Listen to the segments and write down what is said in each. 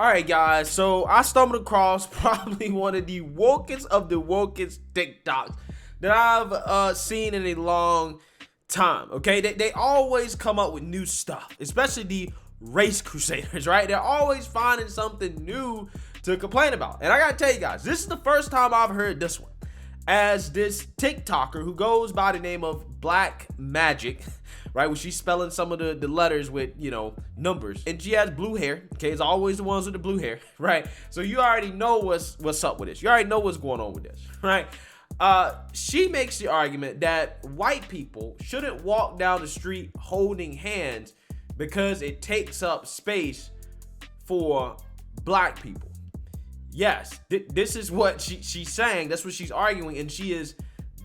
All right, guys. So I stumbled across probably one of the wokest of the wokest TikToks that I've seen in a long time. Okay, they always come up with new stuff, especially the race crusaders, right? They're always finding something new to complain about. And I gotta tell you guys, this is the first time I've heard this one. As this TikToker who goes by the name of Black Magic, right, where she's spelling some of the letters with, numbers, and she has blue hair. Okay, it's always the ones with the blue hair, right? So you already know what's up with this. You already know what's going on with this, right? She makes the argument that white people shouldn't walk down the street holding hands because it takes up space for black people. Yes, this is what she's saying. That's what she's arguing, and she is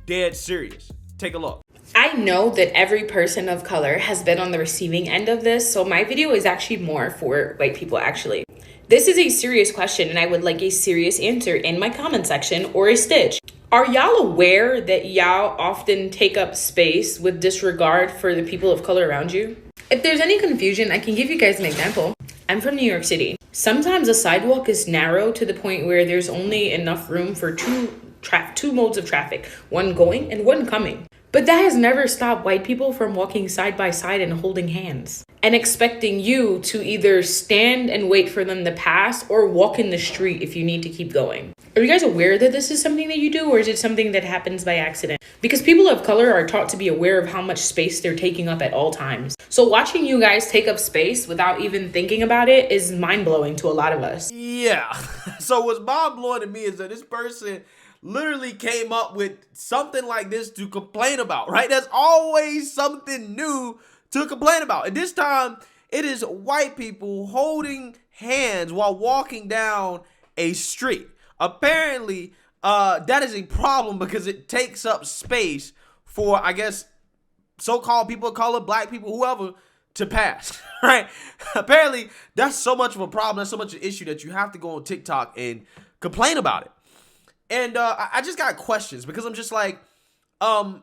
dead serious. Take a look. I know that every person of color has been on the receiving end of this, so my video is actually more for white people, actually. This is a serious question, and I would like a serious answer in my comment section or a stitch. Are y'all aware that y'all often take up space with disregard for the people of color around you? If there's any confusion, I can give you guys an example. I'm from New York City. Sometimes a sidewalk is narrow to the point where there's only enough room for two modes of traffic, one going and one coming. But that has never stopped white people from walking side by side and holding hands and expecting you to either stand and wait for them to pass or walk in the street if you need to keep going. Are you guys aware that this is something that you do, or is it something that happens by accident? Because people of color are taught to be aware of how much space they're taking up at all times. So watching you guys take up space without even thinking about it is mind-blowing to a lot of us. Yeah. So what's mind-blowing to me is that this person literally came up with something like this to complain about, right? There's always something new to complain about. And this time, it is white people holding hands while walking down a street. Apparently, that is a problem because it takes up space for, I guess, so-called people of color, black people, whoever, to pass, right? Apparently, that's so much of a problem. That's so much of an issue that you have to go on TikTok and complain about it. And I just got questions because I'm just like,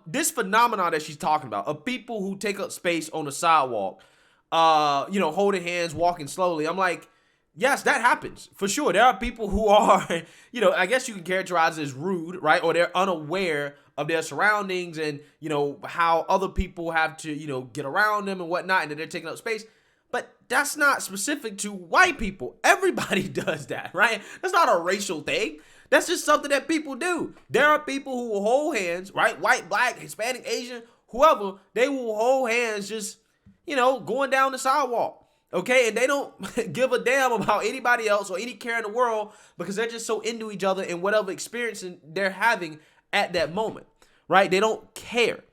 this phenomenon that she's talking about of people who take up space on the sidewalk, holding hands, walking slowly. I'm like, yes, that happens for sure. There are people who are, I guess you can characterize as rude, right? Or they're unaware of their surroundings and, how other people have to, get around them and whatnot, and that they're taking up space. But that's not specific to white people. Everybody does that, right? That's not a racial thing. That's just something that people do. There are people who will hold hands, right? White, black, Hispanic, Asian, whoever, they will hold hands just, going down the sidewalk. Okay, and they don't give a damn about anybody else or any care in the world because they're just so into each other and whatever experience they're having at that moment, right? They don't care,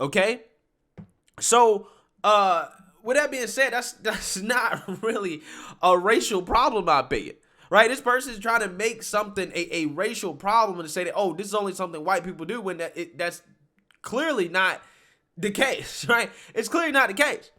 okay? So, with that being said, that's not really a racial problem, in my opinion, right? This person is trying to make something a racial problem and to say that, oh, this is only something white people do when that's clearly not the case, right? It's clearly not the case.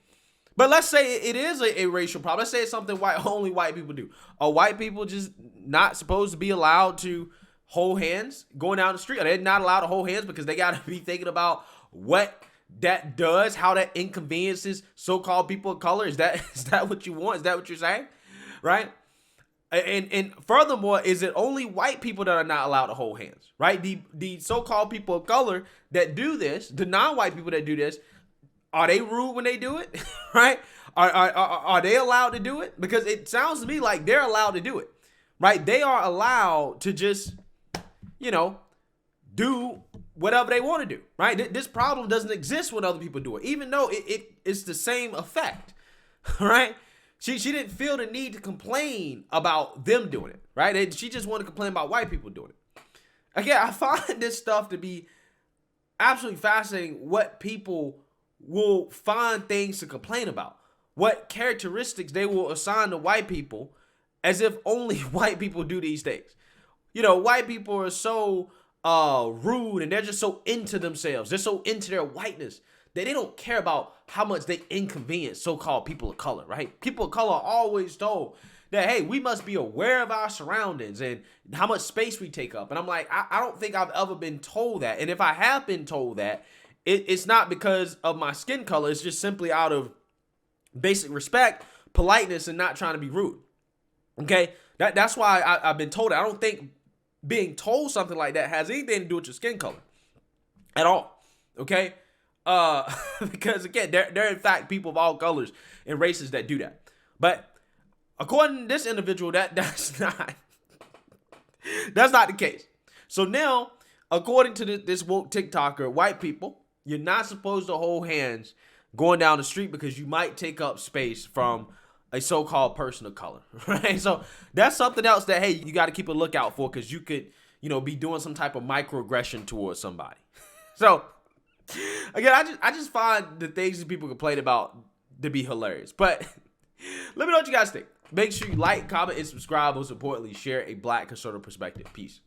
But let's say it is a racial problem. Let's say it's something only white people do. Are white people just not supposed to be allowed to hold hands going down the street? Are they not allowed to hold hands because they got to be thinking about what that does, how that inconveniences so-called people of color? Is that what you want? Is that what you're saying? Right? And furthermore, is it only white people that are not allowed to hold hands? Right? The so-called people of color that do this, the non-white people that do this, are they rude when they do it? Right? Are they allowed to do it? Because it sounds to me like they're allowed to do it. Right? They are allowed to just, do whatever they want to do. Right? This problem doesn't exist when other people do it, even though it's the same effect. Right? She didn't feel the need to complain about them doing it. Right? She just wanted to complain about white people doing it. Again, I find this stuff to be absolutely fascinating, what people will find things to complain about, what characteristics they will assign to white people as if only white people do these things. White people are so rude and they're just so into themselves. They're so into their whiteness that they don't care about how much they inconvenience so-called people of color, right? People of color are always told that, hey, we must be aware of our surroundings and how much space we take up. And I'm like, I don't think I've ever been told that. And if I have been told that, it's not because of my skin color. It's just simply out of basic respect, politeness, and not trying to be rude. Okay, that's why I've been told it. I don't think being told something like that has anything to do with your skin color at all. Okay, because again, there are in fact people of all colors and races that do that. But according to this individual, that's not the case. So now, according to this woke TikToker, white people, you're not supposed to hold hands going down the street because you might take up space from a so-called person of color, right? So that's something else that, hey, you got to keep a lookout for, because you could, be doing some type of microaggression towards somebody. So again, I just find the things that people complain about to be hilarious. But let me know what you guys think. Make sure you like, comment, and subscribe. Most importantly, share a Black conservative perspective. Peace.